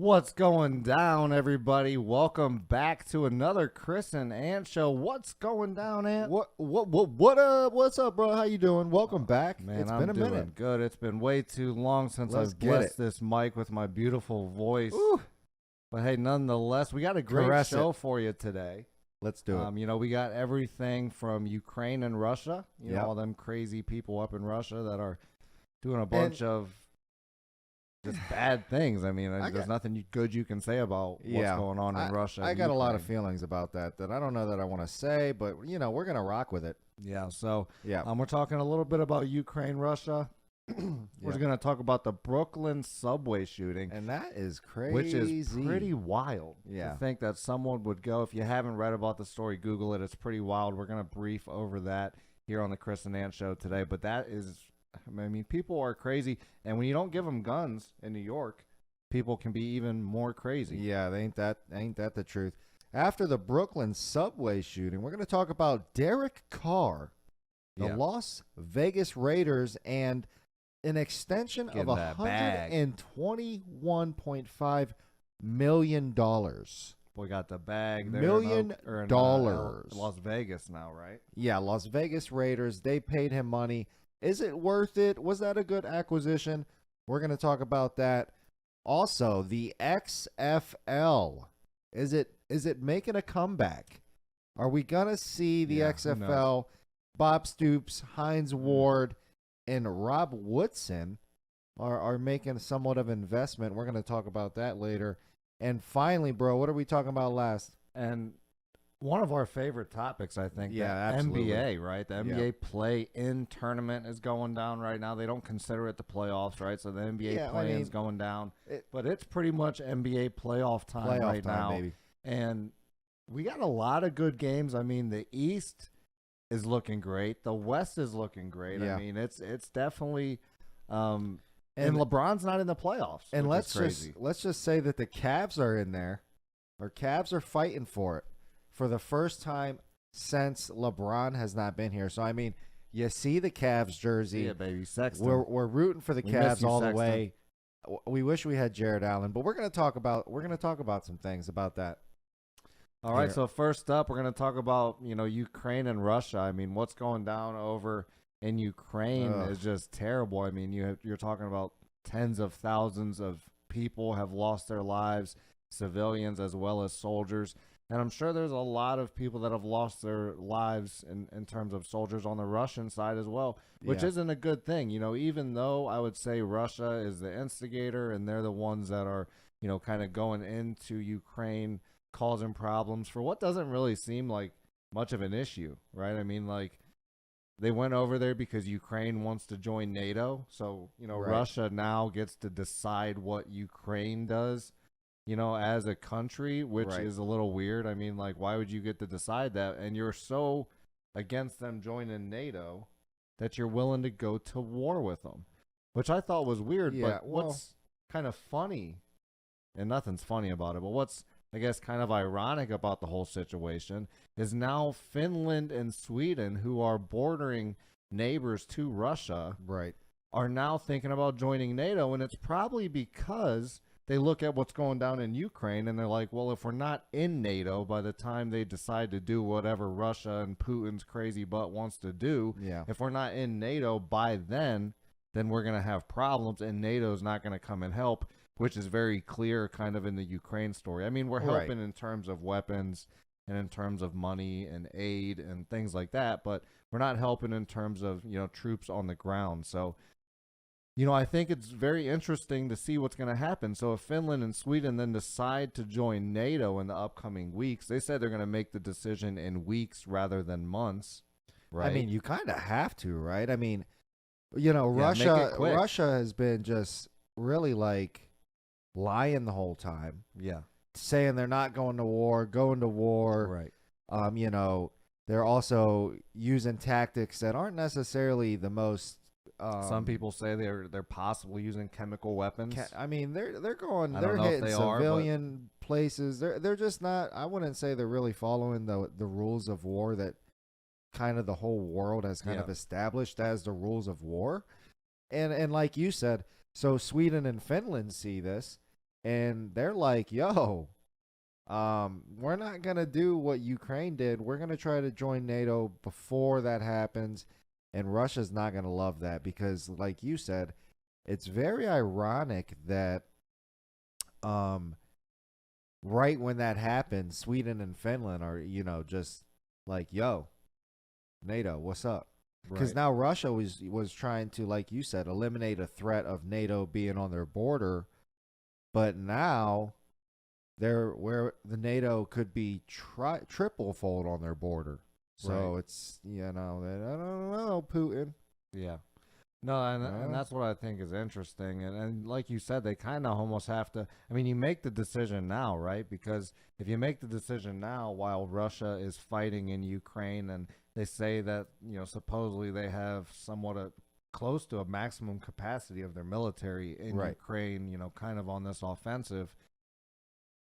What's going down, everybody? Welcome back to another Chris and Ant show. What's going down, Ant? What's up, bro? How you doing? Welcome back. Man, It's I'm been a doing minute. good. It's been way too long since Let's I've get blessed it. this mic with my beautiful voice. Ooh, But hey, nonetheless, we got a great Caress show it. for you today. let's do it. We got everything from Ukraine and Russia. You know, Yep. all them crazy people up in Russia that are doing a bunch of just bad things. I mean, there's nothing good you can say about what's going on in Russia. I and got a lot of Ukraine. feelings about that I don't know that I want to say, but we're gonna rock with it. Yeah, so Yeah. we're talking a little bit about Ukraine, Russia. We're Yeah. going to talk about the Brooklyn subway shooting, And that is crazy. which is pretty wild. Yeah. To think that someone would go. If you haven't read about the story, Google it. It's pretty wild. We're going to brief over that here on the Chris and Ant show today. But that is, I mean, people are crazy. And when you don't give them guns in New York, people can be even more crazy. Yeah, ain't that the truth? After the Brooklyn subway shooting, we're gonna talk about Derek Carr, the Yeah. Las Vegas Raiders, and an extension Getting of that bag. $121.5 million. We got the bag there $1 in million. Las Vegas now, right? Yeah, Las Vegas Raiders, they paid him money. Is it worth it? Was that a good acquisition? We're going to talk about that. Also, the XFL. Is it making a comeback? Are we going to see the Yeah, who XFL, Bob Stoops, Hines Ward, and Rob Woodson are making somewhat of an investment? We're going to talk about that later. And finally, bro, what are we talking about last? And one of our favorite topics, I think, Yeah, the absolutely. NBA, right? The NBA play-in tournament is going down right now. They don't consider it the playoffs, right? So the NBA play-in is going down. But it's pretty much NBA playoff time right now. Baby. And we got a lot of good games. I mean, the East is looking great. The West is looking great. Yeah. I mean, it's definitely and And LeBron's not in the playoffs. And which is crazy. let's just say that the Cavs are in there. Our Cavs are fighting for it for the first time since LeBron has not been here. So I mean, you see the Cavs jersey. Yeah, baby, Sexton. We're rooting for the We miss Cavs you, all the Sexton. way. We wish we had Jared Allen, but we're gonna talk about some things about that. All right, Here. so first up, we're going to talk about, Ukraine and Russia. I mean, what's going down over in Ukraine Ugh. is just terrible. I mean, you're talking about tens of thousands of people have lost their lives, civilians as well as soldiers. And I'm sure there's a lot of people that have lost their lives in terms of soldiers on the Russian side as well, which Yeah. isn't a good thing. Even though I would say Russia is the instigator and they're the ones that are, kind of going into Ukraine, causing problems for what doesn't really seem like much of an issue, right? I mean, like, they went over there because Ukraine wants to join NATO. So, Right. Russia now gets to decide what Ukraine does, as a country, which Right. is a little weird. I mean, like, why would you get to decide that? And you're so against them joining NATO that you're willing to go to war with them, which I thought was weird. Yeah, But what's kind of funny, and nothing's funny about it, but what's, I guess, kind of ironic about the whole situation is now Finland and Sweden, who are bordering neighbors to Russia, Right. are now thinking about joining NATO. And it's probably because they look at what's going down in Ukraine and they're like, well, if we're not in NATO by the time they decide to do whatever Russia and Putin's crazy butt wants to do, Yeah. if we're not in NATO by then we're going to have problems and NATO's not going to come and help, which is very clear kind of in the Ukraine story. I mean, we're Right. helping in terms of weapons and in terms of money and aid and things like that, but we're not helping in terms of, troops on the ground. So, I think it's very interesting to see what's going to happen. So if Finland and Sweden then decide to join NATO in the upcoming weeks, they said they're going to make the decision in weeks rather than months, right? I mean, you kind of have to, right? I mean, make it Russia quick. has been just really like lying the whole time, Yeah. saying they're not going to war, Right. They're also using tactics that aren't necessarily the most. Some people say they're possibly using chemical weapons. I mean, they're going, I they're don't know if hitting they are, but- civilian places. They're just not. I wouldn't say they're really following the rules of war that kind of the whole world has kind of established as the rules of war. And like you said, so Sweden and Finland see this, and they're like, "Yo, we're not gonna do what Ukraine did. We're gonna try to join NATO before that happens." And Russia's not gonna love that because, like you said, it's very ironic that um right when that happened, Sweden and Finland are, just like, "Yo, NATO, what's up?" Because Right. now Russia was trying to, like you said, eliminate a threat of NATO being on their border, but now they're where the NATO could be triple fold on their border. So Right. it's I don't know, Putin. Yeah. No, and Uh, that's what I think is interesting. And like you said, they kind of almost have to. I mean, you make the decision now, right? Because if you make the decision now while Russia is fighting in Ukraine and they say that, supposedly they have somewhat close to a maximum capacity of their military in Right. Ukraine, kind of on this offensive.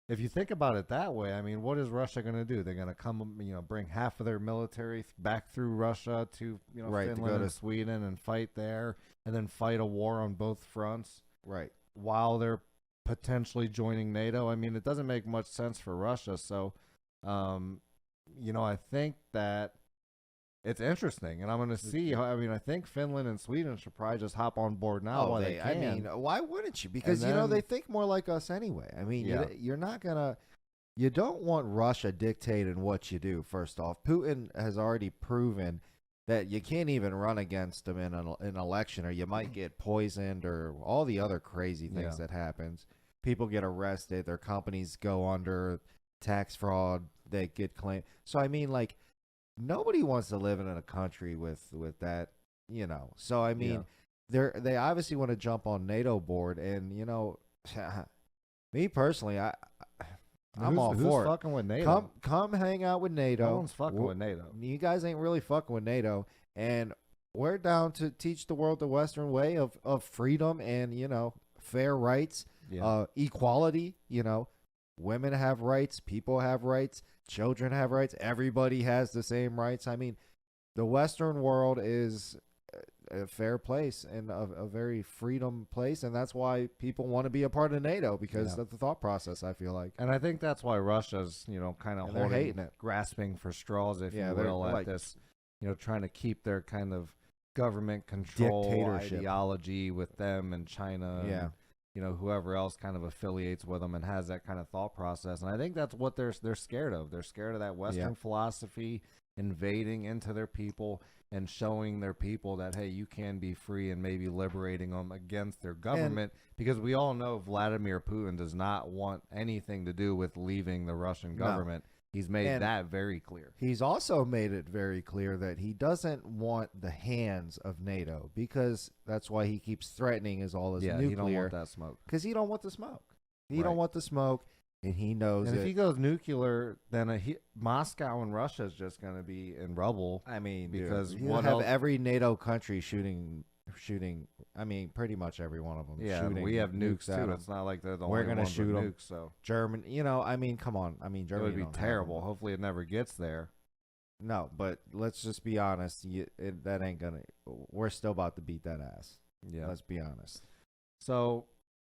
If you think about it that way, I mean, what is Russia going to do? They're going to come, bring half of their military back through Russia to, Right, to Finland go and to Sweden and fight there, and then fight a war on both fronts right. while they're potentially joining NATO. I mean, it doesn't make much sense for Russia. So, um, I think that it's interesting, and I'm going to see. I mean, I think Finland and Sweden should probably just hop on board now Oh, while they can. I mean, why wouldn't you? Because then- they think more like us anyway. I mean, Yeah. you're not gonna. You don't want Russia dictating what you do. First off, Putin has already proven that you can't even run against him in an election, or you might get poisoned, or all the other crazy things Yeah. that happens. People get arrested, their companies go under, tax fraud, they get claimed. So I mean, like, nobody wants to live in a country with that, So I mean, they obviously want to jump on NATO board, and me personally, I'm all who's for it. fucking with NATO? Come hang out with NATO. No one's fucking with NATO. You guys ain't really fucking with NATO, and we're down to teach the world the Western way of freedom and fair rights, Yeah. equality. Women have rights, people have rights, children have rights. Everybody has the same rights. I mean, the Western world is a fair place and a very freedom place, and that's why people want to be a part of NATO because Yeah. of the thought process. I feel like, And I think that's why Russia's, kind of And they're hating holding, it. grasping for straws, if Yeah, you they're will, at like- this, trying to keep their kind of government control Dictatorship. ideology with them and China. Yeah. And, whoever else kind of affiliates with them and has that kind of thought process. And I think that's what they're scared of. They're scared of that Western philosophy invading into their people and showing their people that, hey, you can be free, and maybe liberating them against their government, because we all know Vladimir Putin does not want anything to do with leaving the Russian government. He's made And that very clear. He's also made it very clear that he doesn't want the hands of NATO, because that's why he keeps threatening is all his Yeah, he don't nuclear, want that smoke. because he don't want the smoke. He Right. don't want the smoke, and he knows And it. if he goes nuclear, then Moscow and Russia is just going to be in rubble. I mean, because he'll what have else- every NATO country shooting. I mean, pretty much every one of them. Yeah, shooting we have nukes at too. 'em. It's not like they're the We're only gonna ones with shoot 'em. nukes. So German, I mean, come on. I mean, it Germany would be don't have terrible. them. Hopefully, it never gets there. No, but let's just be honest. That ain't gonna. We're still about to beat that ass. Yeah. Let's be honest. So,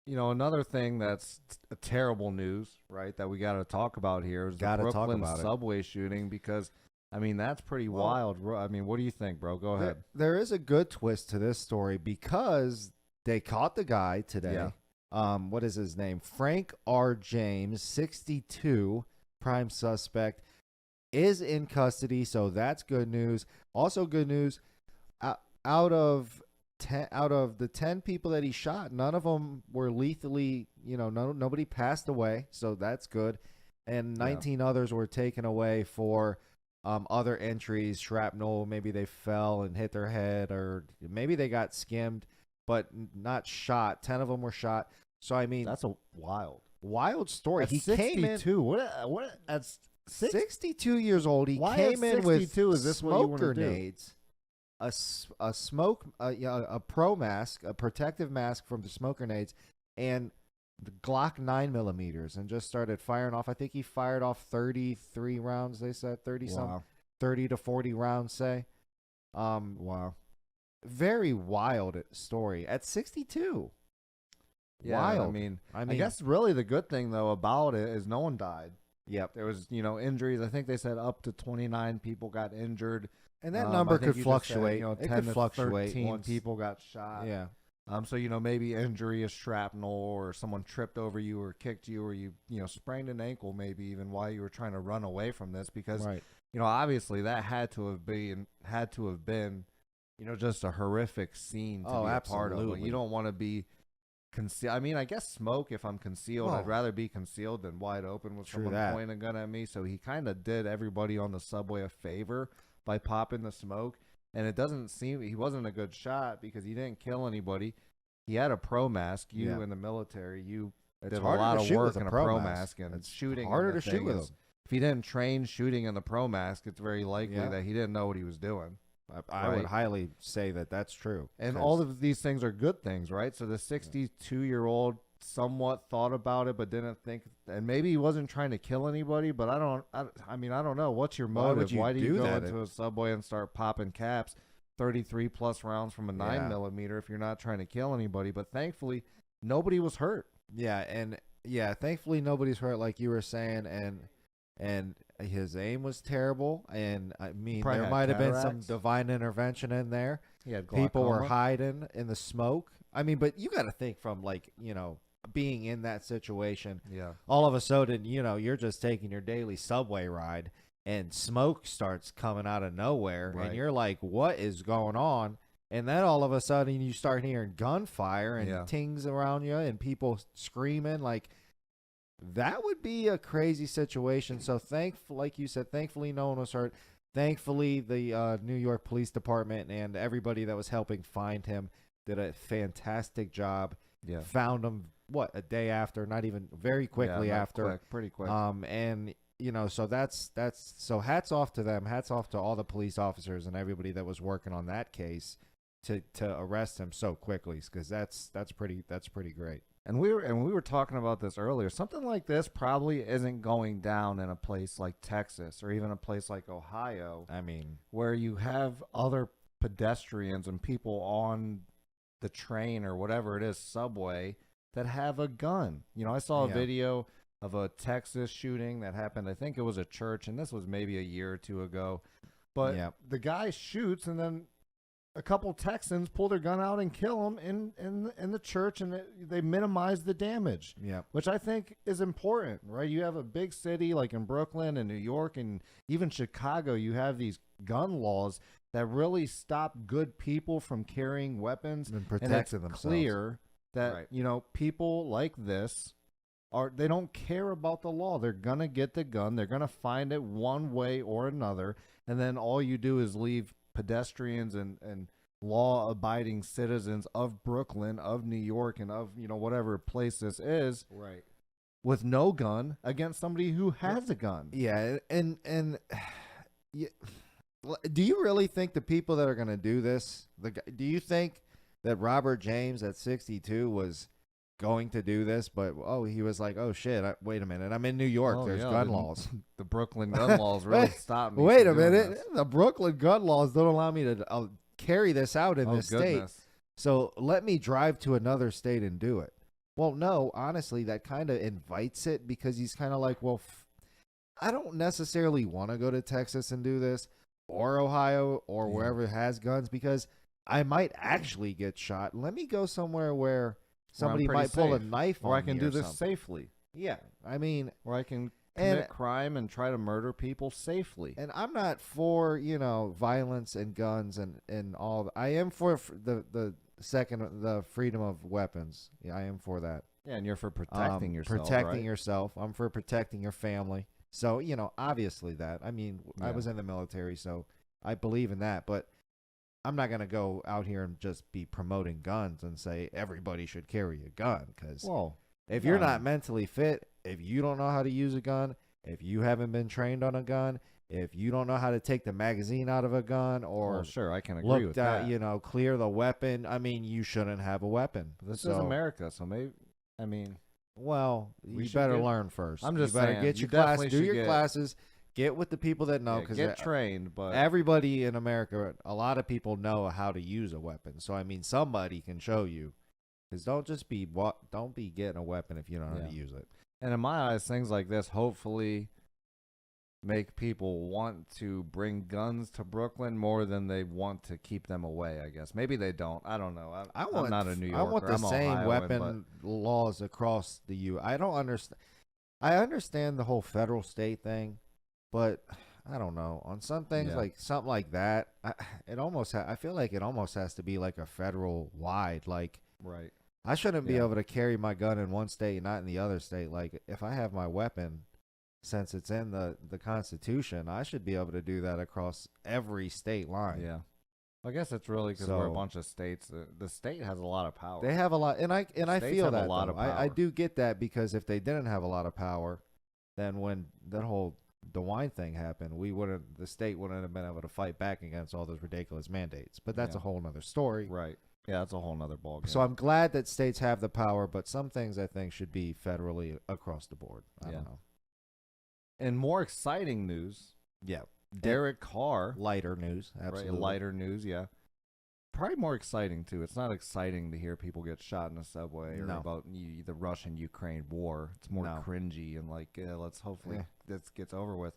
another thing that's a terrible news, right, that we got to talk about here is the Gotta talk Brooklyn about it. subway shooting, because, I mean, that's pretty Well, wild. I mean, what do you think, bro? Go ahead. There is a good twist to this story because they caught the guy today. Yeah. What is his name? Frank R. James, 62, prime suspect, is in custody, so that's good news. Also good news, out of the 10 people that he shot, none of them were lethally, nobody passed away, so that's good. And 19 others were taken away for other entries, shrapnel, maybe they fell and hit their head, or maybe they got skimmed, but not shot. 10 of them were shot. So I mean, That's a wild story. At He came in 62. What? That's 62 years old. He Why came at in with 62? Is this what you smoke wanna do? grenades, a smoke, a pro mask, a protective mask from the smoke grenades, and the Glock 9mm, and just started firing off. I think he fired off 33 rounds. They said 30 to 40 rounds. Say, Wow. very wild story at 62. Yeah, Wild. I guess really the good thing though about it is no one died. Yep. There was, injuries. I think they said up to 29 people got injured. And that number I think could you just said, fluctuate. 10 It could to fluctuate 13 once. people got shot. Yeah. So maybe injury is shrapnel, or someone tripped over you or kicked you, or you sprained an ankle, maybe even while you were trying to run away from this, because Right. obviously that had to have been just a horrific scene to be a part of. Like, absolutely. you don't want to be concealed. I mean, I guess smoke. If I'm concealed, I'd rather be concealed than wide open with True someone that. pointing a gun at me. So he kind of did everybody on the subway a favor by popping the smoke. And it doesn't seem he wasn't a good shot because he didn't kill anybody. He had a pro mask. You in the military, you It's did a harder lot to of shoot work with in a a pro pro mask. mask, and It's shooting. harder in the to shoot thing with is- them. If he didn't train shooting in the pro mask, it's very likely that he didn't know what he was doing. I would highly say that that's true. And all of these things are good things, right? So the 62-year-old somewhat thought about it, but didn't think, and maybe he wasn't trying to kill anybody. But I don't know. What's your motive? Why do you go into a subway and start popping caps, 33 plus rounds from a 9mm if you're not trying to kill anybody? But thankfully, nobody was hurt. Thankfully nobody's hurt, like you were saying, and his aim was terrible, and I mean Probably there had might have been some cataracts. divine intervention in there. He had People were glaucoma. hiding in the smoke. I mean, but you got to think from being in that situation. Yeah. All of a sudden, you're just taking your daily subway ride and smoke starts coming out of nowhere, Right. and you're like, what is going on? And then all of a sudden you start hearing gunfire and tings around you and people screaming. Like, that would be a crazy situation. So like you said, thankfully no one was hurt. Thankfully the New York Police Department and everybody that was helping find him did a fantastic job. Yeah. Found him a day after, not even very quickly after. Pretty quick. And so that's so hats off to them. Hats off to all the police officers and everybody that was working on that case to arrest him so quickly, because that's pretty great. And we were talking about this earlier. Something like this probably isn't going down in a place like Texas or even a place like Ohio. I mean, where you have other pedestrians and people on the train or whatever it is, subway, that have a gun. I saw a video of a Texas shooting that happened. I think it was a church, and this was maybe a year or two ago. But the guy shoots, and then a couple Texans pull their gun out and kill him in the church, and they minimize the damage. Yeah, which I think is important, right? You have a big city like in Brooklyn and New York and even Chicago. You have these gun laws that really stop good people from carrying weapons and protecting themselves. themselves. Clear that people like this they don't care about the law. They're gonna get the gun. They're gonna find it one way or another, and then all you do is leave pedestrians and law-abiding citizens of Brooklyn, of New York, and of whatever place this is, right, with no gun against somebody who has a gun. Yeah, and do you really think the people that are going to do this? Do you think that Robert James at 62 was going to do this? But he was like, oh shit! Wait a minute, I'm in New York. There's gun laws. The Brooklyn gun laws really stopped me. Wait a minute, the Brooklyn gun laws don't allow me to carry this out in this state. So let me drive to another state and do it. Well, no, honestly, that kind of invites it, because he's kind of like, well, I don't necessarily want to go to Texas and do this, or Ohio, or wherever has guns, because I might actually get shot. Let me go somewhere where somebody might pull a knife on me, or I can do this something. safely. Yeah, I mean, or I can commit crime and try to murder people safely. And I'm not for violence and guns and all. I am for the freedom of weapons. Yeah, I am for that. Yeah, and you're for protecting yourself. Protecting yourself. I'm for protecting your family. So obviously that. I mean, I was in the military, so I believe in that. But I'm not gonna go out here and just be promoting guns and say everybody should carry a gun, because if you're not mentally fit, if you don't know how to use a gun, if you haven't been trained on a gun, if you don't know how to take the magazine out of a gun, or sure, I can agree with that. Clear the weapon. I mean, you shouldn't have a weapon. This is America, so maybe. I mean, well, you better learn first. I'm just you better saying, get your classes, do your classes, get with the people that know, because get trained. But everybody in America, a lot of people know how to use a weapon. So I mean, somebody can show you Because don't be getting a weapon if you don't know how to use it. And in my eyes, things like this hopefully make people want to bring guns to Brooklyn more than they want to keep them away, I guess. Maybe they don't. I don't know. I'm not a New Yorker. I want the same weapon laws across the U. I don't understand. I understand the whole federal state thing, but I don't know. On some things, like something like that, I feel like it almost has to be like a federal wide. Like, right. I shouldn't be able to carry my gun in one state, not in the other state. Like, if I have my weapon, since it's in the Constitution, I should be able to do that across every state line. Yeah. I guess it's really because we're a bunch of states. The state has a lot of power. They have a lot, and I feel that a lot of power. I do get that, because if they didn't have a lot of power, then when that whole DeWine thing happened, the state wouldn't have been able to fight back against all those ridiculous mandates. But that's a whole nother story. Right. Yeah, that's a whole nother ballgame. So I'm glad that states have the power, but some things I think should be federally across the board. I don't know. And more exciting news. Yeah. Derek Carr. Lighter news. Absolutely. Right, lighter news, yeah. Probably more exciting, too. It's not exciting to hear people get shot in a subway or about the Russian-Ukraine war. It's more cringy and like, let's hopefully this gets over with.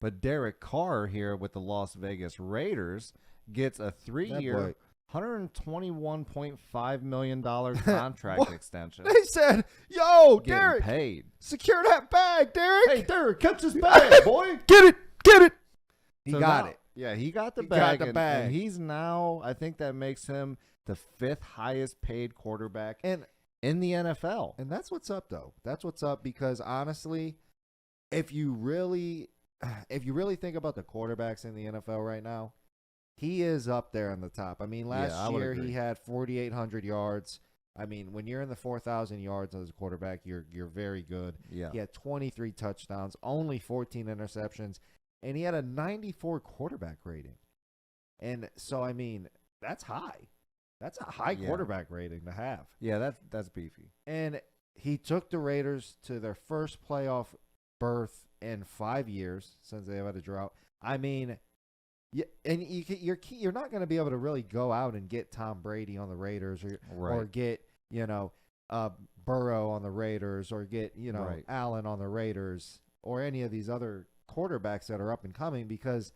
But Derek Carr here with the Las Vegas Raiders gets a 3-year, $121.5 million contract extension. They said, yo, getting Derek, paid. Secure that bag, Derek. Hey, Derek, catch his bag, boy. Get it. He got it. Yeah, he got the bag. And he's now, I think that makes him the 5th highest paid quarterback in the NFL. And that's what's up, though. That's what's up, because honestly, if you really think about the quarterbacks in the NFL right now, he is up there on the top. I mean, last year he had 4,800 yards. I mean, when you're in the 4,000 yards as a quarterback, you're very good. Yeah. He had 23 touchdowns, only 14 interceptions, and he had a 94 quarterback rating. And so, I mean, that's high. That's a high quarterback rating to have. Yeah, that's beefy. And he took the Raiders to their first playoff berth in 5 years since they had a drought. I mean, and you're not going to be able to really go out and get Tom Brady on the Raiders or get, Burrow on the Raiders or get, Allen on the Raiders or any of these other quarterbacks that are up and coming, because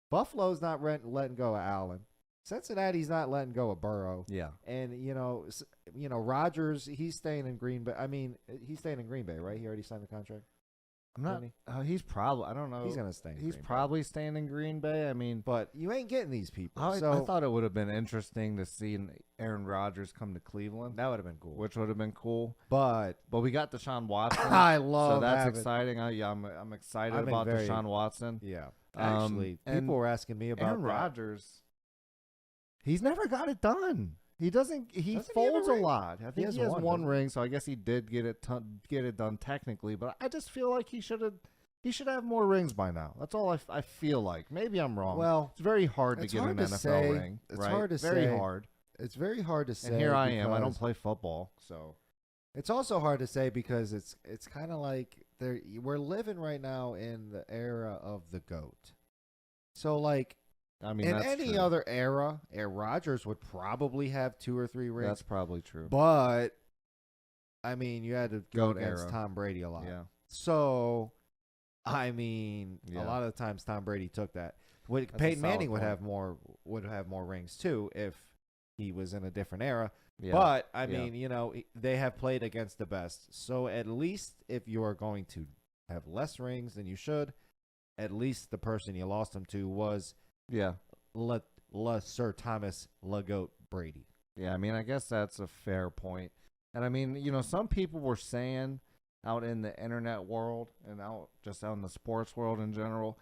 Buffalo's not letting go of Allen. Cincinnati's not letting go of Burrow. Yeah. And, Rodgers, he's staying in Green Bay. I mean, he's staying in Green Bay, right? He already signed the contract. I'm not. He's probably. I don't know. He's gonna stay. He's probably staying in Green Bay. I mean, but you ain't getting these people. I thought it would have been interesting to see Aaron Rodgers come to Cleveland. That would have been cool. Which would have been cool. But we got Deshaun Watson. I love. So that's exciting. I'm excited about Deshaun Watson. Yeah. Actually, people were asking me about Aaron Rodgers. He's never got it done. He doesn't. He folds a lot. I think he has one ring, so I guess he did get it done technically. But I just feel like he should have more rings by now. That's all I feel like. Maybe I'm wrong. Well, it's very hard to get an NFL ring. It's hard to say. Very hard. It's very hard to say. And here I am. I don't play football, so it's also hard to say because it's kind of like we're living right now in the era of the GOAT. So like. I mean, in any other era, Aaron Rodgers would probably have 2 or 3 rings. That's probably true. But, I mean, you had to go against Tom Brady a lot. Yeah. So, I mean, a lot of the times Tom Brady took that. Peyton Manning would have more rings too if he was in a different era. Yeah. But I mean, they have played against the best. So at least if you are going to have less rings than you should, at least the person you lost them to was. Yeah. Sir Thomas LeGoat Brady. Yeah, I mean, I guess that's a fair point. And I mean, some people were saying out in the internet world and out in the sports world in general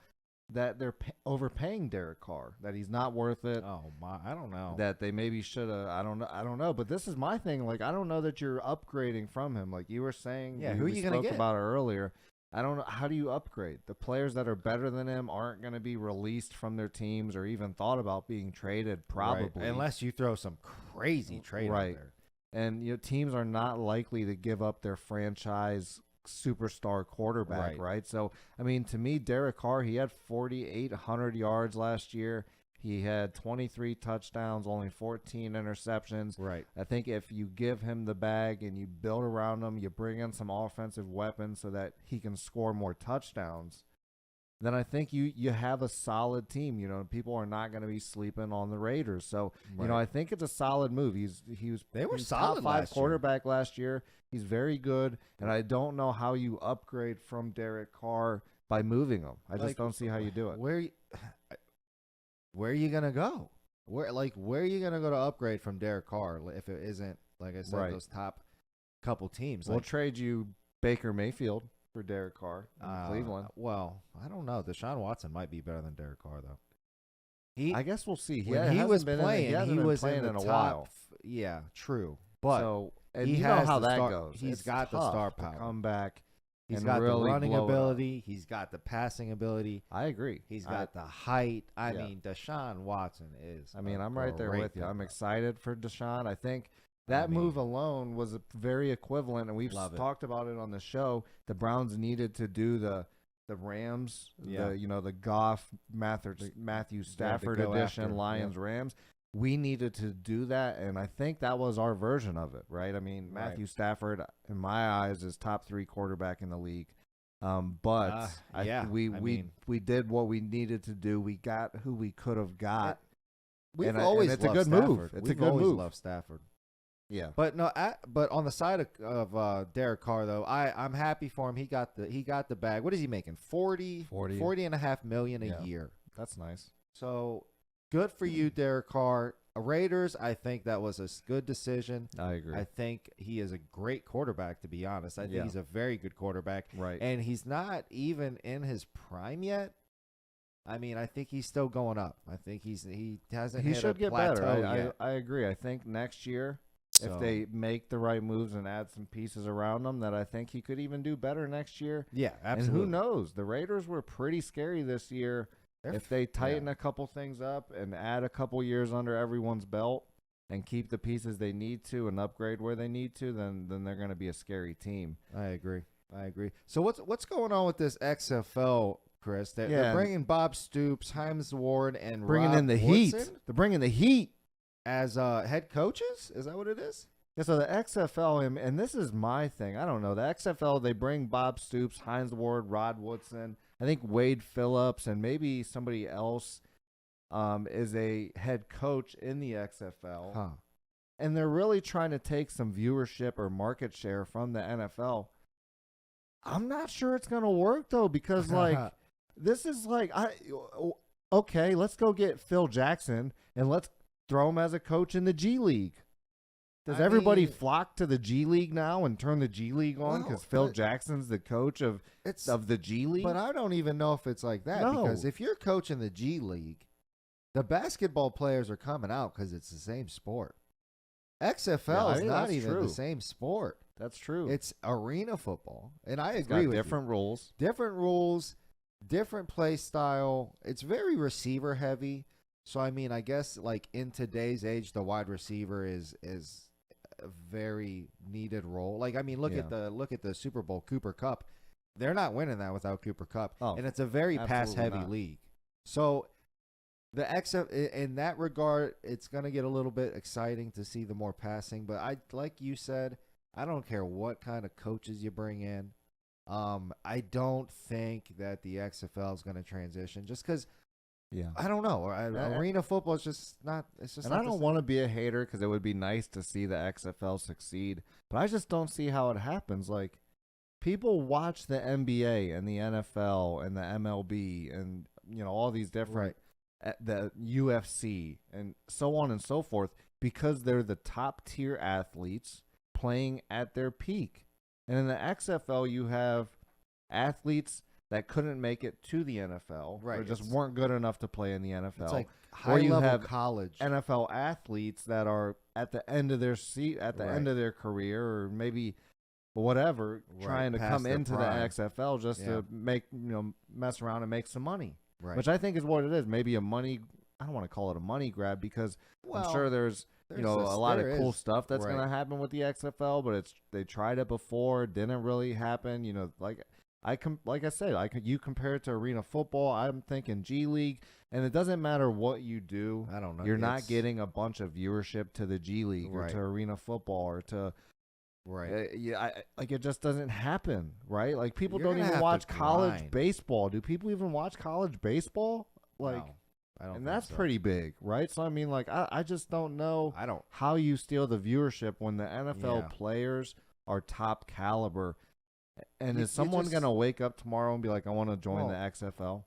that they're overpaying Derek Carr, that he's not worth it. Oh my, I don't know. That they maybe should have. I don't know. But this is my thing. Like, I don't know that you're upgrading from him. Like you were saying. Yeah, who are you going to get? About it earlier. I don't know. How do you upgrade? The players that are better than him aren't going to be released from their teams or even thought about being traded, probably. Right. Unless you throw some crazy trade out there. And teams are not likely to give up their franchise superstar quarterback, right? So, I mean, to me, Derek Carr, he had 4,800 yards last year. He had 23 touchdowns, only 14 interceptions. Right. I think if you give him the bag and you build around him, you bring in some offensive weapons so that he can score more touchdowns, then I think you have a solid team. You know, people are not going to be sleeping on the Raiders. So, you know, I think it's a solid move. He was solid top 5 last year. quarterback last year. He's very good, and I don't know how you upgrade from Derek Carr by moving him. I just don't see how you do it. Where are you gonna go? Where are you gonna go to upgrade from Derek Carr if it isn't, like I said, those top couple teams? We'll trade you Baker Mayfield for Derek Carr in Cleveland. Well, I don't know. Deshaun Watson might be better than Derek Carr though. I guess we'll see. When he was playing, he was playing in a top, while. Yeah, true. But so, and he you know has how the that star- goes. He's It's got the tough star to power. come back. He's and got really the running blow it up. ability. He's got the passing ability. I agree. He's got the height. I Yeah. mean, Deshaun Watson is. I mean, I'm right there great with you. I'm pickup. excited for Deshaun. I think that move alone was very equivalent, and we've talked about it on the show. The Browns needed to do the Rams, the Goff, Matthew Stafford edition, Lions, Rams. We needed to do that, and I think that was our version of it, right? I mean, Matthew Stafford, in my eyes, is top 3 quarterback in the league. We did what we needed to do. We got who we could have got. We've and always it's a loved good Stafford. move. It's We've a good always move. loved Stafford. Yeah, but no, but on the side of Derek Carr though, I'm happy for him. He got the bag. What is he making? 40 and a half million a year. That's nice. So good for you, Derek Carr. Raiders, I think that was a good decision. I agree. I think he is a great quarterback, to be honest. I think he's a very good quarterback. Right. And he's not even in his prime yet. I mean, I think he's still going up. I think he hasn't hit should a get plateau better. yet. I agree. I think next year, if they make the right moves and add some pieces around him, that I think he could even do better next year. Yeah, absolutely. And who knows? The Raiders were pretty scary this year. If they tighten a couple things up and add a couple years under everyone's belt and keep the pieces they need to and upgrade where they need to, then they're going to be a scary team. I agree. So what's going on with this XFL, Chris? They're bringing Bob Stoops, Hines Ward, and bringing Rob in the Woodson heat. They're bringing the heat as head coaches. Is that what it is? Yeah, so the XFL, and this is my thing. I don't know. The XFL, they bring Bob Stoops, Hines Ward, Rod Woodson. I think Wade Phillips and maybe somebody else is a head coach in the XFL. Huh. And they're really trying to take some viewership or market share from the NFL. I'm not sure it's going to work, though, because, like, this is like, okay, let's go get Phil Jackson and let's throw him as a coach in the G League. Does everybody flock to the G League now and turn the G League on because Phil Jackson's the coach of the G League? But I don't even know if it's like that. No. Because if you're coaching the G League, the basketball players are coming out because it's the same sport. XFL is not even the same sport. That's true. It's arena football. And I It's agree got with different rules. Different rules, different play style. It's very receiver heavy. So, I mean, I guess, like, in today's age, the wide receiver is a very needed role. Like, I mean, look at the Super Bowl, Cooper Kupp. They're not winning that without Cooper Kupp. And it's a very pass heavy league. So the XF in that regard, it's going to get a little bit exciting to see the more passing, but like you said, I don't care what kind of coaches you bring in. I don't think that the XFL is going to transition just cuz I don't know. Arena football is just not. It's just. And I don't want to be a hater because it would be nice to see the XFL succeed, but I just don't see how it happens. Like, people watch the NBA and the NFL and the MLB and all these different, the UFC and so on and so forth because they're the top tier athletes playing at their peak. And in the XFL, you have athletes that couldn't make it to the NFL, or just weren't good enough to play in the NFL. It's like high-level college. NFL athletes that are at the end of their end of their career, or maybe whatever, trying to come into the XFL just to make mess around and make some money. Right. Which I think is what it is. Maybe a money. I don't want to call it a money grab because I'm sure there's a lot of cool stuff that's going to happen with the XFL, but they tried it before, didn't really happen. Like like I said, you compare it to arena football. I'm thinking G League, and it doesn't matter what you do. I don't know. You're not getting a bunch of viewership to the G League or Right. to arena football or to Right. like it just doesn't happen, right? Like people You're don't gonna even have to watch college grind. baseball. Do people even watch college baseball? Like, No, I don't. and think that's so. pretty big, right? So I mean, like I just don't know I don't. how you steal the viewership when the NFL Yeah. players are top caliber. And You- is you someone just- gonna wake up tomorrow and be like, I want to join Well, the XFL?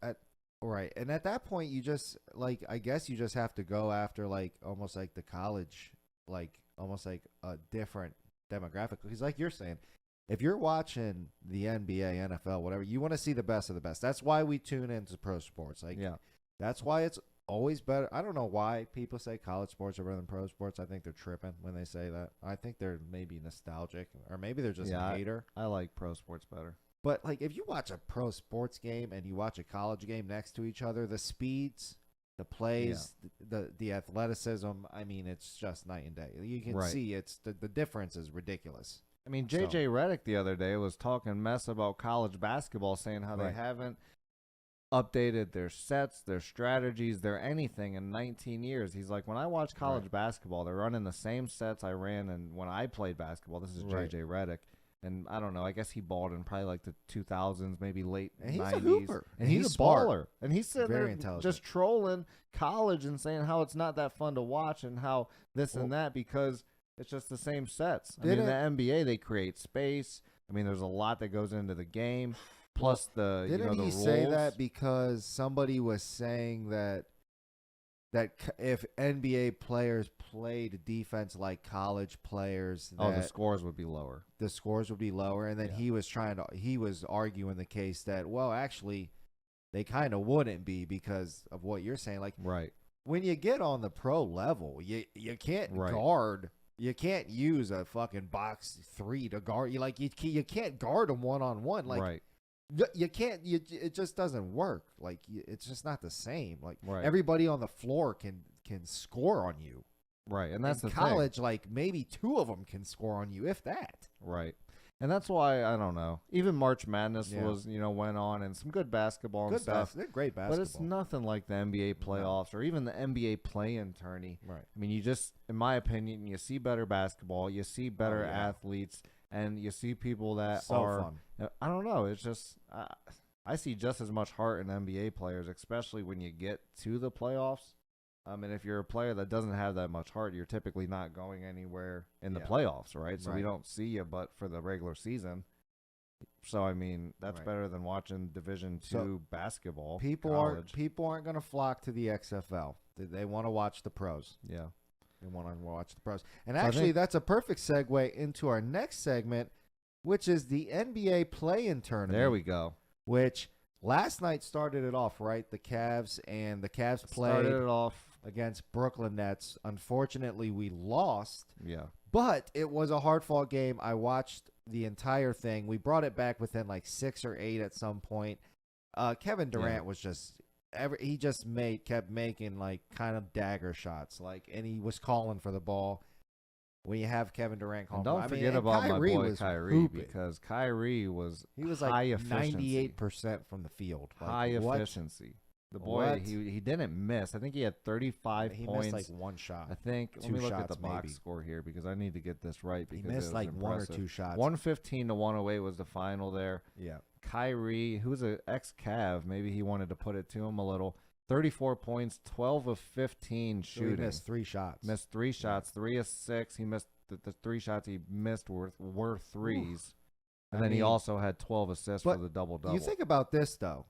Right. And at that point, you just like I guess you just have to go after like almost like the college, like almost like a different demographic. Because like you're saying, if you're watching the NBA, NFL, whatever, you want to see the best of the best. That's why we tune into pro sports. Like, Yeah. that's why it's always better. I don't know why people say college sports are better than pro sports. I think they're tripping when they say that. I think they're maybe nostalgic, or maybe they're just a hater. I like pro sports better. But like, if you watch a pro sports game and you watch a college game next to each other, the speeds, the plays, the athleticism, I mean, it's just night and day. You can Right. see it's the difference is ridiculous. I mean, JJ Redick the other day was talking mess about college basketball, saying how they Right. haven't updated their sets, their strategies, their anything in 19 years. He's like, when I watch college basketball, they're running the same sets I ran and when I played basketball. This is Right. JJ Redick. And I don't know. I guess he balled in probably like the 2000s, maybe late And he's 90s. a hooper. And he's a smart. baller. And he's sitting Very there intelligent. just trolling college and saying how it's not that fun to watch and how this and that because it's just the same sets. I mean, in the NBA, they create space. I mean, there's a lot that goes into the game. Plus the Didn't the he say rules. that because somebody was saying that if NBA players played defense like college players, Oh, the that scores would be lower. the scores would be lower, and then Yeah. he was arguing the case that, well, actually they kind of wouldn't be because of what you're saying. Like, Right. when you get on the pro level, you can't Right. guard. You can't use a fucking box 3 to guard. You can't guard them one-on-one. Like, right. you can't. It just doesn't work. Like, it's just not the same. Like, Right. everybody on the floor can score on you. Right. And that's in the college, like maybe 2 of them can score on you, if that. thing. Right. And that's why I don't know. Even March Madness Yeah. was, went on and some good basketball and Good stuff. they're great basketball. But it's nothing like the NBA playoffs or even the NBA play-in tourney. Right. I mean, you just, in my opinion, you see better basketball, you see better yeah. athletes, and you see people that So are. fun. I don't know. It's just I see just as much heart in NBA players, especially when you get to the playoffs. And if you're a player that doesn't have that much heart, you're typically not going anywhere in the Yeah. playoffs, right? So we Right. don't see you, but for the regular season. So I mean, that's Right. better than watching Division II So, basketball. People college. aren't going to flock to the XFL. They want to watch the pros. Yeah. They want to watch the pros. And So I actually, think- that's a perfect segue into our next segment, which is the NBA play-in tournament. There we go. Which last night started it off, right? The Cavs Started played it off. against Brooklyn Nets. Unfortunately, we lost, Yeah. but it was a hard-fought game. I watched the entire thing. We brought it back within like 6 or 8 at some point. Kevin Durant was just he just kept making like kind of dagger shots, like, and he was calling for the ball. When you have Kevin Durant calling, And don't forget about my boy Kyrie, because Kyrie was he was high like efficiency. 98% from the field. Like, High what? efficiency. The boy, What? he didn't miss. I think he had 35 He points. missed like one shot. I think. Let 2 me look at the shots, box maybe. score here because I need to get this right. He Because missed it was like 1 or impressive. 2 shots. 115 to 108 was the final there. Yeah. Kyrie, who's an ex-Cav, maybe he wanted to put it to him a little. 34 points, 12 of 15 So he shooting. missed 3 shots. Missed 3 shots, 3 of 6. He missed the 3 shots he missed were threes. And I then he mean, also had 12 assists for but the double-double. You think about this though.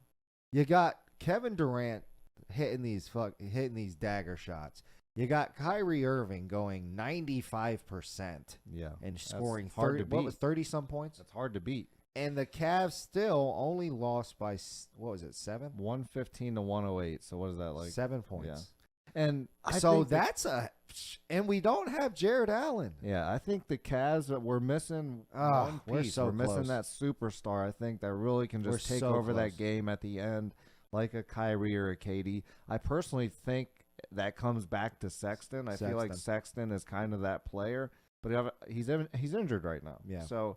You got Kevin Durant hitting these dagger shots. You got Kyrie Irving going 95% yeah. and That's scoring hard 30 to beat. what was 30 some points? That's hard to beat. And the Cavs still only lost by 7? 115 to 108. So what is that like? 7 points. And I So think and we don't have Jared Allen. I think the Cavs we're missing one we're piece. so We're missing close. that superstar. I think that really can just We're take so over close. that game at the end, like a Kyrie or a KD. I personally think that comes back to Sexton. I feel like Sexton is kind of that player, but he's injured right now. Yeah. So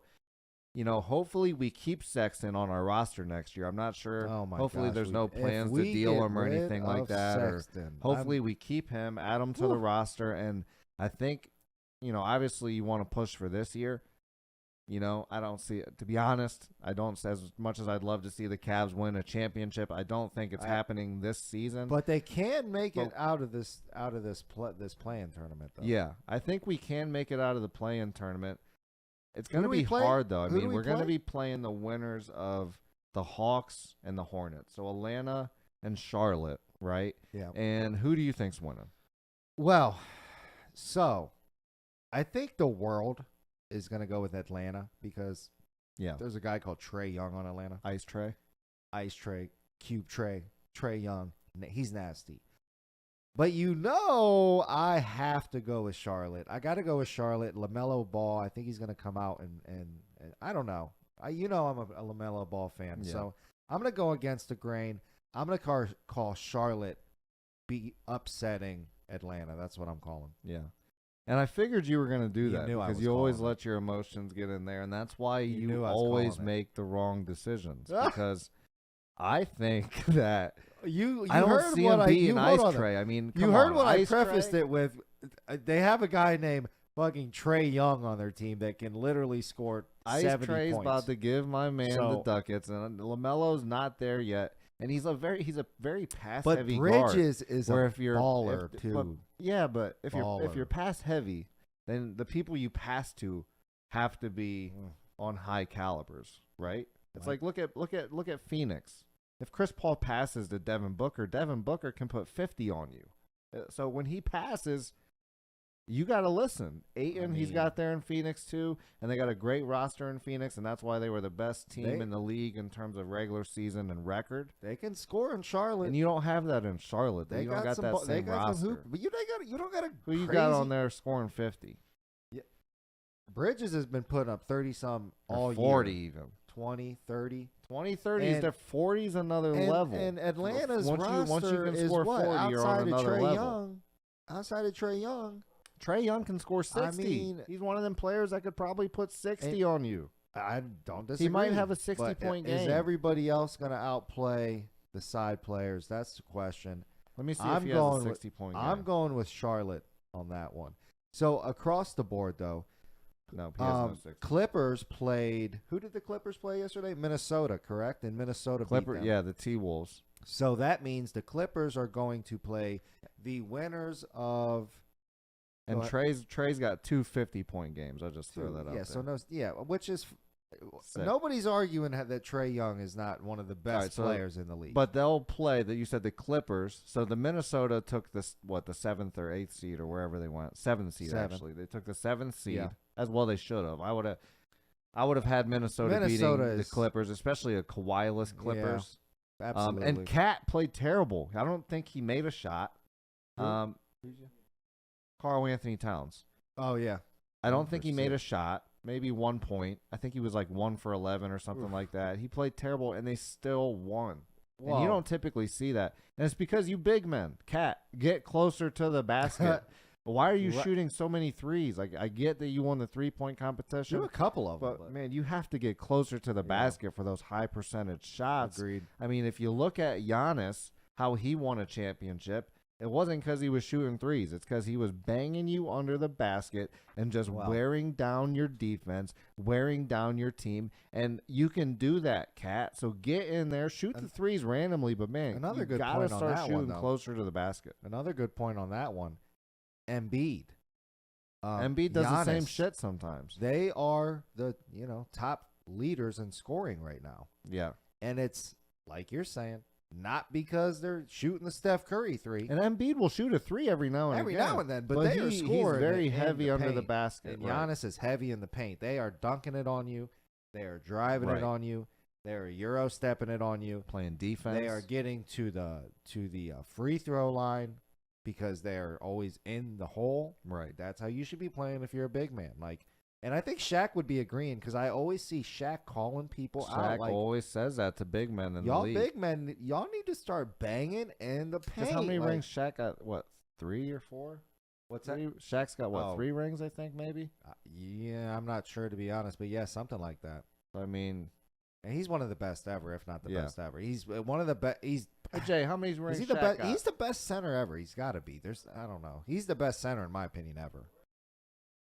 hopefully we keep Sexton on our roster next year. I'm not sure. Oh my Hopefully gosh, there's no if plans to we deal get him or rid anything like of that. Sexton, Or hopefully we keep him, add him to the roster. And I think, obviously you want to push for this year. I don't see it. To be honest, I don't, as much as I'd love to see the Cavs win a championship, I don't think it's happening this season. But they can make it out of this play-in tournament, though. Yeah, I think we can make it out of the play-in tournament. It's going to be play? hard, though. I Who do mean, we we're going to play? be playing the winners of the Hawks and the Hornets. So Atlanta and Charlotte, right? Yeah. And who do you think's winning? Well, so I think the world is going to go with Atlanta because there's a guy called Trae Young on Atlanta. Ice Trae? Ice Trae, Cube Trae, Trae Young. He's nasty. But I have to go with Charlotte. I got to go with Charlotte. LaMelo Ball, I think he's going to come out and I don't know. I'm a LaMelo Ball fan. Yeah. So I'm going to go against the grain. I'm going to call Charlotte be upsetting Atlanta. That's what I'm calling. Yeah. And I figured you were going to do that knew I because was you always calling let your emotions get in there, and that's why You knew you I was always calling it. make the wrong decisions. Because I think that You I don't heard see what him beating Ice hold on. Trae. I mean, You come heard on, what I Ice prefaced Trae? it with. They have a guy named fucking Trae Young on their team that can literally score Ice 70 Trae's points. about to give my man the So- ducats, and LaMelo's not there yet. And he's a very pass But heavy guard. Bridges is where a if you're baller but- too. but if Baller. you're pass heavy, then the people you pass to have to be on high calibers, right? It's Right. like look at Phoenix. If Chris Paul passes to Devin Booker can put 50 on you. So when he passes, you got to listen. Ayton, he's got there in Phoenix too, and they got a great roster in Phoenix, and that's why they were the best team in the league in terms of regular season and record. They can score in Charlotte. And you don't have that in Charlotte. They You don't got some, that they same got roster. some hoop. But you don't got a Who you crazy, got on there scoring 50? Bridges has been putting up 30-some all Or 40 year. even. 20, 30. 20, 30s, And- their 40's another level. And Atlanta's once roster you can is score what? 40, you're on Outside of another Trae level. Young. Outside of Trae Young. Trae Young can score 60. I mean, he's one of them players that could probably put 60 on you. I don't disagree. He might have a 60 but point Is game. everybody else going to outplay the side players? That's the question. Let me see I'm if he has going a with- 60 point game. I'm going with Charlotte on that one. So across the board, though, No, he has no 60. Clippers played. Who did the Clippers play yesterday? Minnesota, correct? And Minnesota beat them. Yeah, the T-Wolves. So that means the Clippers are going to play the winners of. And Go Trey's got 2 50-point games. I'll just throw that out there. So which is Sick. nobody's arguing that Trae Young is not one of the best right, so- players in the league. But they'll play that. You said the Clippers. So the Minnesota took this the 7th or 8th seed or wherever they went. 7th seed Seven. actually. They took the 7th seed Yeah. as well. They should have. I would have had Minnesota beating the Clippers, especially a Kawhi-less Clippers. absolutely. And Cat played terrible. I don't think he made a shot. Who? Karl Anthony Towns. Oh yeah. I don't think he 1%. made a shot. Maybe 1 point. I think he was like 1 for 11 or something like that. He played terrible, and they still won. And you don't typically see that. And it's because you big men, Cat, get closer to the basket. Why are you shooting so many threes? Like, I get that you won the 3-point competition. Do a couple of them. But, man, you have to get closer to the basket for those high percentage shots. Agreed. I mean, if you look at Giannis, how he won a championship, it wasn't because he was shooting threes. It's because he was banging you under the basket and just wearing down your defense, wearing down your team. And you can do that, Cat. So get in there, shoot the threes randomly. But, man, you good got to point on start that shooting one, though. closer to the basket. Another good point on that one. Embiid. Embiid does the same Giannis, shit sometimes. They are the top leaders in scoring right now. Yeah. And it's like you're saying, not because they're shooting the Steph Curry three. And Embiid will shoot a three every now and then, but they are he's scoring very in heavy under the paint. basket. And Giannis is heavy in the paint. They are dunking it on you. They are driving it on you. They are Euro stepping it on you. Playing defense. They are getting to the free throw line because they are always in the hole. Right. That's how you should be playing if you're a big man. And I think Shaq would be agreeing because I always see Shaq calling people out. Shaq always says that to big men in the y'all league. big men, y'all need to start banging in the paint. Because how many rings Shaq got? What, 3 or 4? What's that? Shaq's got what? 3 rings, I think, maybe. Yeah, I'm not sure to be honest, but yeah, something like that. I mean, And he's one of the best ever, if not the Yeah. best ever. He's one of the best. He's hey, Jay, how many rings is he the Shaq best? got? He's the best center ever. He's got to be. I don't know. He's the best center in my opinion ever.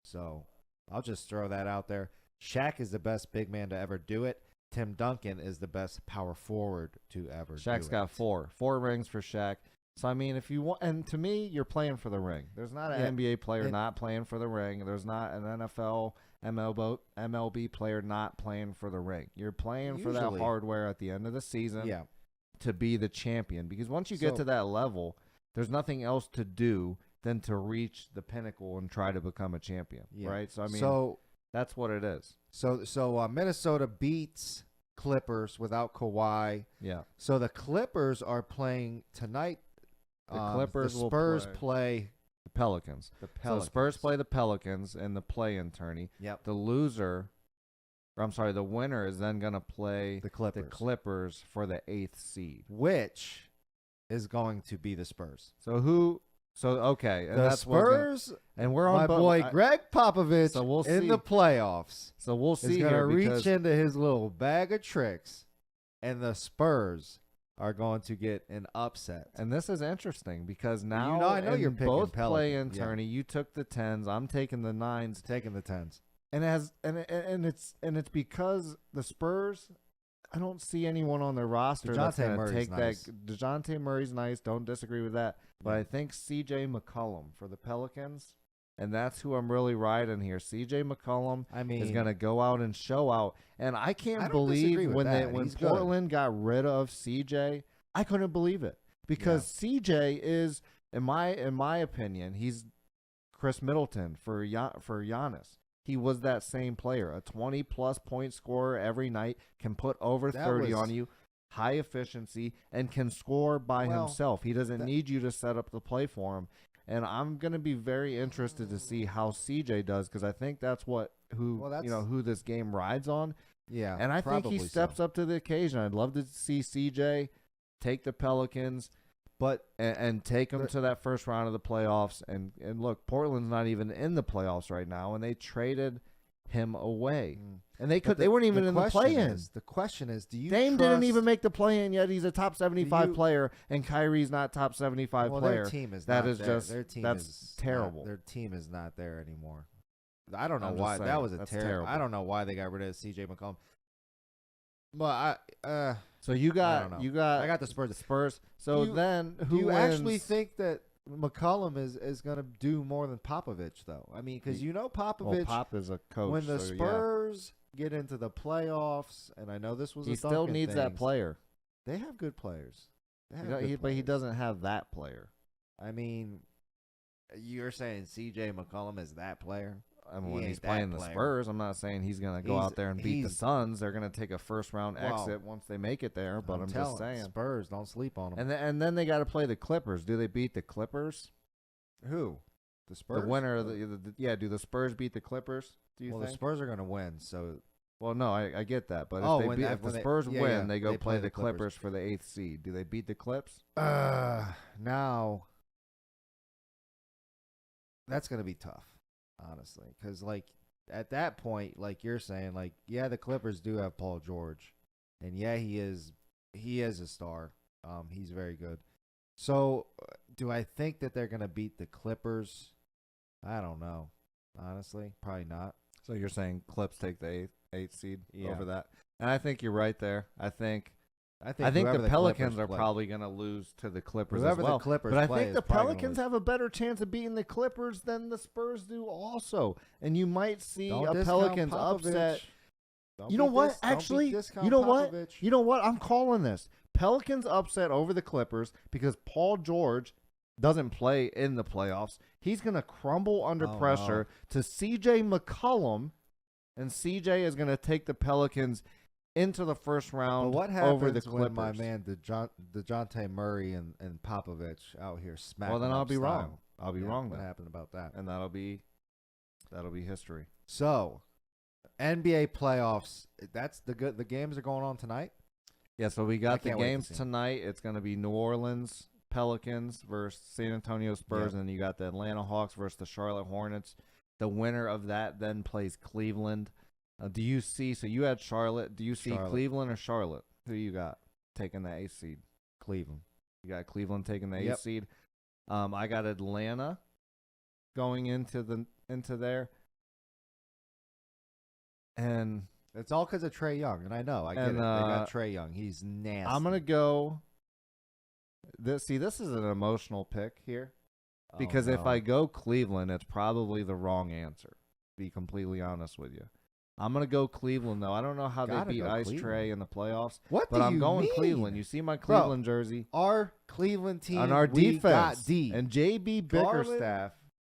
So I'll just throw that out there. Shaq is the best big man to ever do it. Tim Duncan is the best power forward to ever do it. Shaq's got 4 rings for Shaq. So I mean, if you want, and to me, you're playing for the ring. There's not an NBA player not playing for the ring. There's not an NFL, MLB player not playing for the ring. You're playing for that Usually. hardware at the end of the season Yeah. to be the champion. Because once you get So- to that level, there's nothing else to do than to reach the pinnacle and try to become a champion. Yeah. Right? So I mean, that's what it is. So Minnesota beats Clippers without Kawhi. Yeah. So the Clippers are playing tonight. The Clippers the will Spurs play play the Pelicans. the So Pelicans. the Spurs play the Pelicans in the play-in tourney. Yep. The winner is then going to play The Clippers. the Clippers for the 8th seed. Which is going to be the Spurs. Okay, and The that's what's gonna- Spurs, and we're on my boy Greg Popovich So we'll in see. the playoffs So we'll is see going to here reach because into his little bag of tricks, and the Spurs are going to get an upset. and this is interesting because now I know in you're picking both Pelican. play-in Yeah. tourney, you took the 10s, I'm taking the 9s, Taking the 10s. and it's because the Spurs, I don't see anyone on their roster that's DeJounte going to Murray's take nice. that. DeJounte Murray's nice. Don't disagree with that. But Yeah. I think C.J. McCollum for the Pelicans, and that's who I'm really riding here. C.J. McCollum I mean, is going to go out and show out. And I can't I don't disagree believe with when that. when He's good. Portland got rid of C.J., I couldn't believe it because C.J. is, in my opinion, he's Chris Middleton for Giannis. He was that same player, a 20-plus point scorer every night, can put over That 30 was- on you, high efficiency, and can score by Well, himself. He doesn't need you to set up the play for him. And I'm going to be very interested to see how CJ does because I think that's who this game rides on. yeah. And I think he probably steps so. up to the occasion. I'd love to see CJ take the Pelicans But and take them The- to that first round of the playoffs. And look, Portland's not even in the playoffs right now, and they traded him away. And they weren't even in the play-in. The question is, do you Dame trust, didn't even make the play-in yet. He's a top 75 you- player, and Kyrie's not top 75 well, player. Their team is That not is there. just- their team that's is terrible. Their team is not there anymore. I don't know I'm just why saying, that was a that's terrible. terrible. I don't know why they got rid of CJ McCollum. But So you I got don't know. I got the Spurs. Spurs. So Do you- then Do who you wins? actually think that McCollum is going to do more than Popovich though? I mean, because Well, Popovich, Pop is a coach. when the so yeah. Spurs get into the playoffs, and I know this was he a still Duncan needs that thing, player. They have good players. They have You know, good but he players. doesn't have that player. I mean, you're saying CJ McCollum is that player? I mean, He when ain't he's that playing the player. Spurs, I'm not saying he's going to go He's- out there and beat the he's- Suns. They're going to take a first round Well, exit once they make it there. But I'm just telling, saying. Spurs, don't sleep on them. And then they got to play the Clippers. Do they beat the Clippers? Who? The Spurs. The winner of do the Spurs beat the Clippers? Do you Well, the think? Spurs are going to win. So Well, no, I get that, but Oh, if, when if the when they- Spurs yeah, win, yeah, they go they play play the the Clippers. Clippers for the 8th seed. Do they beat the Clips? now that's going to be tough, honestly, because like at that point, like you're saying, like the Clippers do have Paul George, and he is a star. He's very good. So, do I think that they're going to beat the Clippers? I don't know. Honestly, probably not. So you're saying Clips take the 8th seed Yeah. over that? And I think you're right there. I think whoever the Pelicans Clippers are play- probably going to lose to the Clippers whoever as well. the Clippers But I play think is the probably gonna Pelicans lose. have a better chance of beating the Clippers than the Spurs do also. And you might see Don't a discount Pelicans Popovich. upset. Don't You know be what? dis- don't be Actually, discount you know what? Popovich. You know what? I'm calling this. Pelicans upset over the Clippers because Paul George doesn't play in the playoffs. He's going to crumble under Oh, pressure to CJ McCollum, and CJ is going to take the Pelicans into the first But round what over the happens when Clippers. my man DeJounte Murray and Popovich out here smacking? Well, then I'll up be style? wrong. I'll be wrong What then. happened about that? And that'll be history. So, NBA playoffs. That's the good. The games are going on tonight. Yeah, so we I got the can't wait to games see 'em. tonight. It's going to be New Orleans Pelicans versus San Antonio Spurs, Yep. and then you got the Atlanta Hawks versus the Charlotte Hornets. The winner of that then plays Cleveland. Do you see? So you had Charlotte. Do you see Charlotte. Cleveland or Charlotte? Who you got taking the 8th seed? Cleveland. You got Cleveland taking the 8th Yep. seed. I got Atlanta going into there, and It's all because of Trae Young, and I know. I get it. They got Trae Young. He's nasty. I'm gonna go. This is an emotional pick here. Oh, Because if no. I go Cleveland, it's probably the wrong answer, to be completely honest with you. I'm going to go Cleveland, though. I don't know how Gotta they beat go Ice Cleveland. Trey in the playoffs, What but do I'm you going mean? Cleveland. You see my Bro, Cleveland jersey? Our Cleveland team On our we defense. got D. And JB Bickerstaff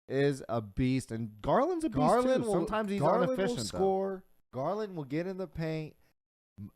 is a beast, and Garland's a beast, too. Sometimes he's Garland inefficient, will though. score. Garland will get in the paint.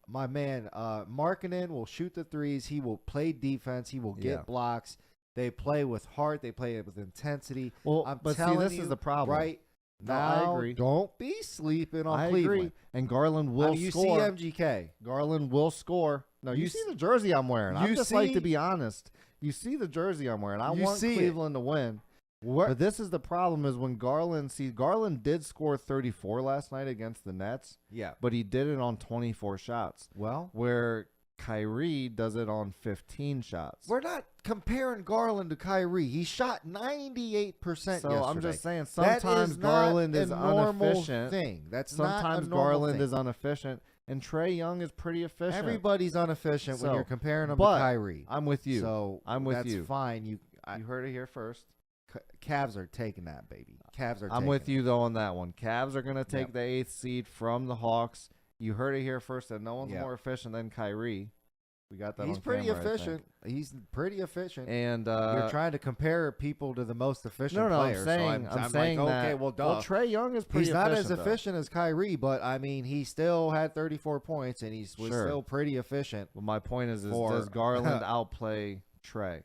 My man, Markkanen will shoot the threes. He will play defense. He will get Yeah. blocks. They play with heart. They play with intensity. Well, I'm but see, telling this you is the problem. right No, now. I agree. Don't be sleeping on I Cleveland. agree. And Garland will you score. see MGK. Garland will score. No, you You see s- the jersey I'm wearing. I you just like to see- be honest. You see the jersey I'm wearing. I You want see it. Cleveland to win. But this is the problem is when Garland did score 34 last night against the Nets, Yeah. but he did it on 24 shots, Well, where Kyrie does it on 15 shots. we're not comparing Garland to Kyrie. He shot 98% So yesterday. I'm just saying That sometimes is Garland not is a normal inefficient. thing. That's not Sometimes a normal Garland thing. is inefficient, and Trae Young is pretty efficient. Everybody's inefficient when So, you're comparing them to but Kyrie. I'm with you. So I'm with that's you. fine. You heard it here first. Cavs are taking that, baby. Cavs are. I'm with you though on that one. Cavs are going to take Yep. the 8th seed from the Hawks. You heard it here first that no one's Yep. more efficient than Kyrie. We got that He's on pretty camera, I think. efficient. He's pretty efficient. And You're trying to compare people to the most efficient no, player. I'm saying, so I'm saying like, that. okay, well, duh. Well, Trae Young is pretty He's not efficient. as efficient as Kyrie, but I mean, he still had 34 points, and he was Sure. still pretty efficient. But my point is for- does Garland outplay Trae?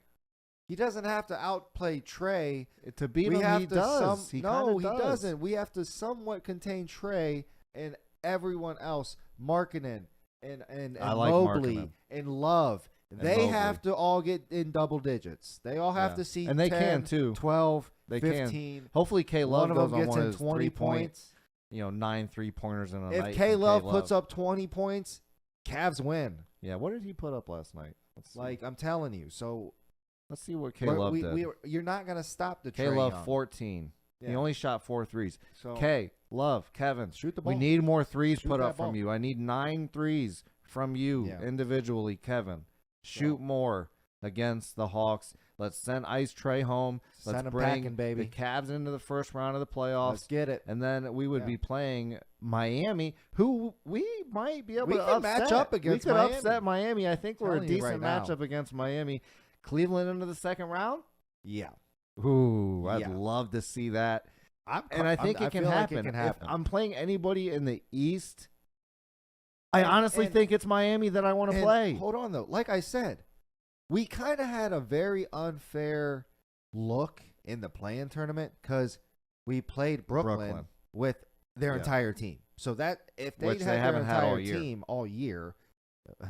He doesn't have to outplay Trae. To beat We him, have he to does. He no, kinda he does. doesn't. We have to somewhat contain Trae and everyone else, Markkanen and I like Mobley Markkanen. and Love. And They Mobley. have to all get in double digits. They all have Yeah. to see And they 10, can, too. 12, They can. 15. Hopefully, K Love One of goes them on gets one of in his 20 3-point, points. 9 3-pointers in a night. If from K Love puts up 20 points, Cavs win. Yeah, what did he put up last night? Let's see. Like I'm telling you. So Let's see what K Love did. you're not gonna stop the K Trae Love Young. 14. He Yeah. only shot 4 threes. So K Love, Kevin, shoot the ball. we need more threes Shoot put that up from ball. you. I need 9 threes from you Yeah. individually, Kevin. Shoot So- more against the Hawks. Let's send Ice Trey home. Send Let's him bring packing, baby. the Cavs into the first round of the Let's playoffs. get it. And then we would Yeah. be playing Miami, who we might be able We to can upset. match up against we could Miami. upset Miami. I think we're a Telling you decent right now. matchup against Miami. Cleveland into the second round? Yeah. Ooh, I'd Yeah. love to see that. I think it can feel happen. Like it can If happen. I'm playing anybody in the East, I And- honestly and- think it's Miami that I want to And play. Hold on though. Like I said, we kind of had a very unfair look in the play-in tournament because we played Brooklyn with their Yeah. entire team. So that if they Which had they their haven't had all entire year. team all year,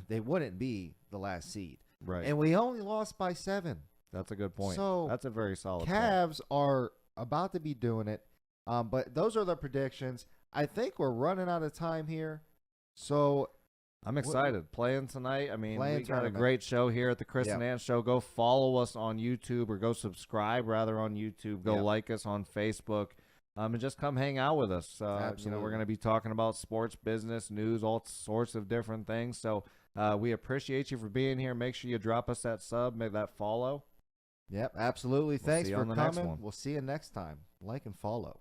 they wouldn't be the last seed. Right. And we only lost by 7. That's a good point. So, that's a very solid point. Cavs are about to be doing it. But those are the predictions. I think we're running out of time here. So I'm excited. Playing tonight. I mean, Playing we got a tournament. great show here at the Chris Yeah. and Ann Show. Go follow us on YouTube or go subscribe rather on YouTube. Go Yeah. like us on Facebook. And just come hang out with us. Absolutely. We're going to be talking about sports, business, news, all sorts of different things. So we appreciate you for being here. Make sure you drop us that sub, make that follow. Yep, absolutely. Thanks see you for on the next coming. one. We'll see you next time. Like and follow.